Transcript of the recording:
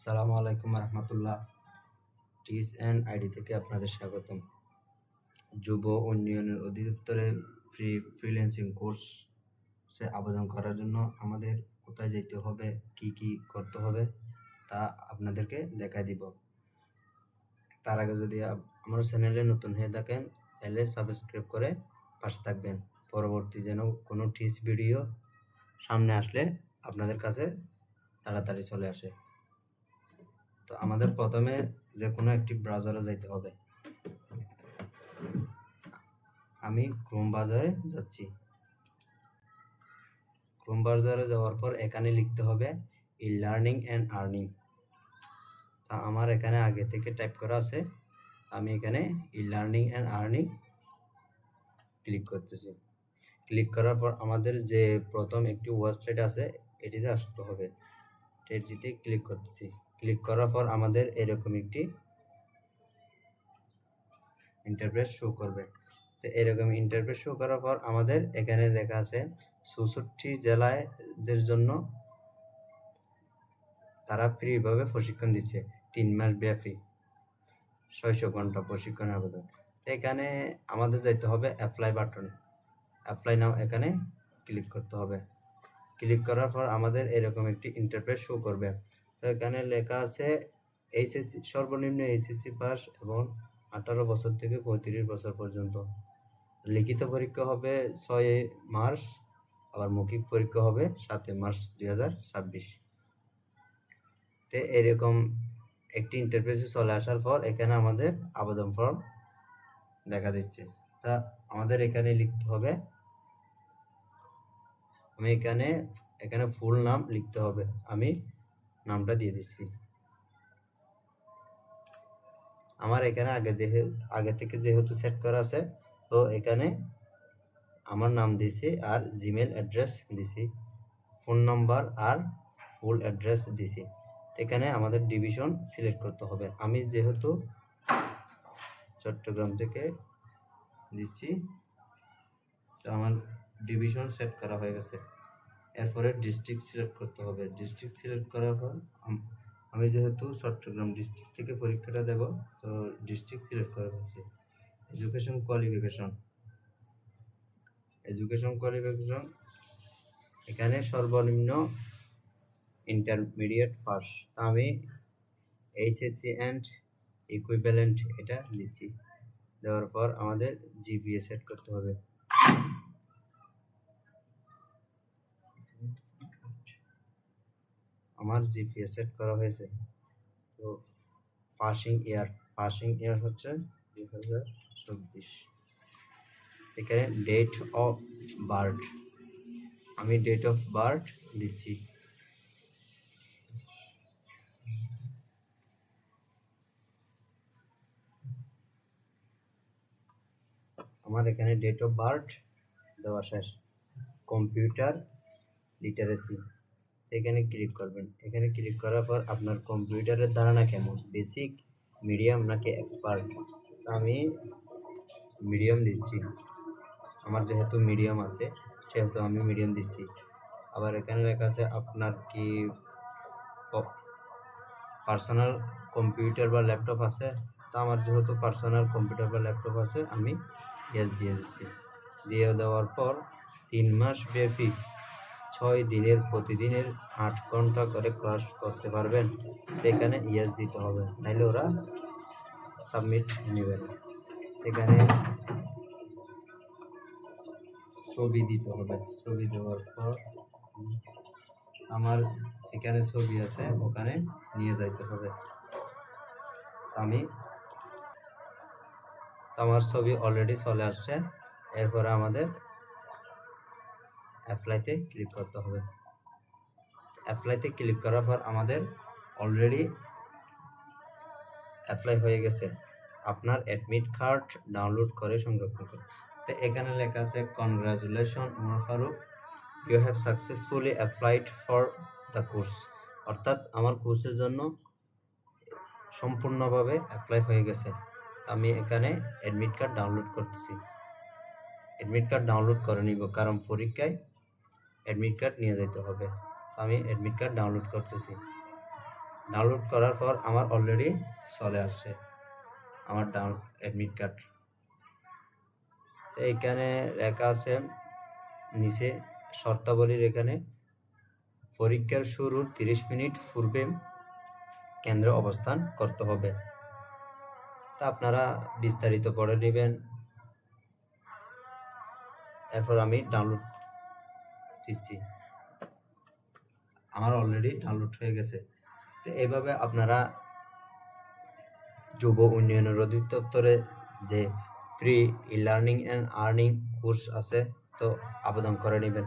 আসসালামু আলাইকুম রহমতুল্লাহ। টিস and ID থেকে আপনাদের স্বাগতম। যুব উন্নয়নের অধিদপ্তরে ফ্রিল্যান্সিং কোর্সে আবেদন করার জন্য আমাদের কোথায় যেতে হবে, কি করতে হবে তা আপনাদেরকে দেখাই দিব। তার আগে যদি আমার চ্যানেলে নতুন হয়ে থাকেন তাহলে সাবস্ক্রাইব করে পাশে থাকবেন, পরবর্তী যেন কোনো টিস ভিডিও সামনে আসলে আপনাদের কাছে তাড়াতাড়ি চলে আসে। তো আমাদের প্রথমে যে কোনো একটি ব্রাউজারে যাইতে হবে। আমি ক্রোম ব্রাউজারে যাচ্ছি। ক্রোম ব্রাউজারে যাওয়ার পর এখানে লিখতে হবে ই লার্নিং অ্যান্ড আর্নিং। তা আমার এখানে আগে থেকে টাইপ করা আছে, আমি এখানে e learning and earning click করতেছি। ক্লিক করার পর আমাদের যে প্রথম একটি ওয়েবসাইট আছে এটিতে আসতে হবে, এটিতে ক্লিক করতেছি। ক্লিক করার পর আমাদের এরকম একটি ইন্টারফেস শো করবে। তো এরকম ইন্টারফেস শো করার পর আমাদের এখানে দেখা আছে 64 জেলাদের জন্য তারা ফ্রিভাবে প্রশিক্ষণ দিচ্ছে, 3 মাস ব্যাপী 600 ঘন্টা প্রশিক্ষণ আবেদন। এখানে আমাদের যাইতে হবে অ্যাপ্লাই বাটনে, অ্যাপ্লাই নাও এখানে ক্লিক করতে হবে। ক্লিক করার পর আমাদের এরকম একটি ইন্টারফেস শো করবে। তো এখানে লেখা আছে এইচএসসি, সর্বনিম্ন এইচএসসি পাস এবং 18 বছর থেকে 35 বছর পর্যন্ত। লিখিত পরীক্ষা হবে 6 মার্চ, আবার মৌখিক পরীক্ষা হবে 7 মার্চ 2026। তো এরকম একটি ইন্টারফেসে চলে আসার পর এখানে আমাদের আবেদন ফর্ম দেখা দিচ্ছে। তা আমাদের এখানে লিখতে হবে, আমি এখানে ফুল নাম লিখতে হবে, আমি নামটা দিয়ে দিচ্ছি। আমার এখানে আগে থেকে যেহেতু সেট করা আছে, তো এখানে আমার নাম দিছি আর জিমেল অ্যাড্রেস দিছি, ফোন নাম্বার আর ফুল অ্যাড্রেস দিছি। এখানে আমাদের ডিভিশন সিলেক্ট করতে হবে। আমি যেহেতু চট্টগ্রাম থেকে দিচ্ছি, তো আমার ডিভিশন সেট করা হয়ে গেছে। এরপরে ডিস্ট্রিক্ট সিলেক্ট করতে হবে। ডিস্ট্রিক্ট সিলেক্ট করার পর আমি যেহেতু চট্টগ্রাম ডিস্ট্রিক্ট থেকে পরীক্ষাটা দেব, তো ডিস্ট্রিক্ট সিলেক্ট করে ফেলছি। এডুকেশন কোয়ালিফিকেশন এখানে সর্বনিম্ন ইন্টারমিডিয়েট পাস, আমি এইচএসসি অ্যান্ড ইকুইভ্যালেন্ট এটা দিচ্ছি। দেওয়ার পর আমাদের জিপিএ সেট করতে হবে। আমার জিপিএ সেট করা হয়েছে। তো পাসিং ইয়ার হচ্ছে 2024। এখানে ডেট অফ বার্থ, আমি ডেট অফ বার্থ দিচ্ছি। আমার এখানে ডেট অফ বার্থ দেওয়া শেষ। কম্পিউটার লিটারেসি, এখানে ক্লিক করবেন। এখানে ক্লিক করার পর আপনার কম্পিউটারের ধারণা কেমন, বেসিক, মিডিয়াম নাকি এক্সপার্ট। আমি মিডিয়াম দিচ্ছি, আমার যেহেতু মিডিয়াম আছে সেহেতু আমি মিডিয়াম দিচ্ছি। আবার এখানে লেখা আছে আপনার কি পার্সোনাল কম্পিউটার বা ল্যাপটপ আছে। তো আমার যেহেতু পার্সোনাল কম্পিউটার বা ল্যাপটপ আছে আমি ইয়েস দিয়ে দিচ্ছি। দিয়ে দেওয়ার পর 3 মাস ব্যাপী 6 দিনের প্রতিদিনের 8 ঘন্টা করে ক্লাস করতে পারবেন। এখানে ইয়েস দিতে হবে, নাহলে ওরা সাবমিট নেবে না। সেখানে ছবি দিতে হবে। ছবি দেওয়ার পর আমার সেখানে ছবি আছে, ওখানে নিয়ে যাইতে হবে। আমার ছবি অলরেডি চলে আসছে। এরপরে আমাদের অ্যাপ্লাইতে ক্লিক করতে হবে। অ্যাপ্লাইতে ক্লিক করার পর আমাদের অলরেডি অ্যাপ্লাই হয়ে গেছে। আপনার অ্যাডমিট কার্ড ডাউনলোড করে সংরক্ষণ করুন। তো এখানে লেখা আছে congratulation Omar Faruk, you have successfully applied for the course. অর্থাৎ আমার কোর্সের জন্য সম্পূর্ণভাবে অ্যাপ্লাই হয়ে গেছে। আমি এখানে অ্যাডমিট কার্ড ডাউনলোড করতেছি। অ্যাডমিট কার্ড ডাউনলোড করে নিব, কারণ পরীক্ষায় অ্যাডমিট কার্ড নিয়ে যেতে হবে। আমি অ্যাডমিট কার্ড ডাউনলোড করতেছি। ডাউনলোড করার পর আমার অলরেডি চলে আসছে আমার অ্যাডমিট কার্ড। তো এখানে লেখা আছে নিচে শর্তাবলীর এখানে পরীক্ষার শুরুর 30 মিনিট পূর্বে কেন্দ্রে অবস্থান করতে হবে। তা আপনারা বিস্তারিত পড়ে নেবেন। এরপর আমি ডাউনলোড দিচ্ছি, আমার অলরেডি ডাউনলোড হয়ে গেছে। তো এইভাবে আপনারা যুব উন্নয়ন অধিদপ্তরে যে free learning and earning course আছে তো আবেদন করে নেবেন।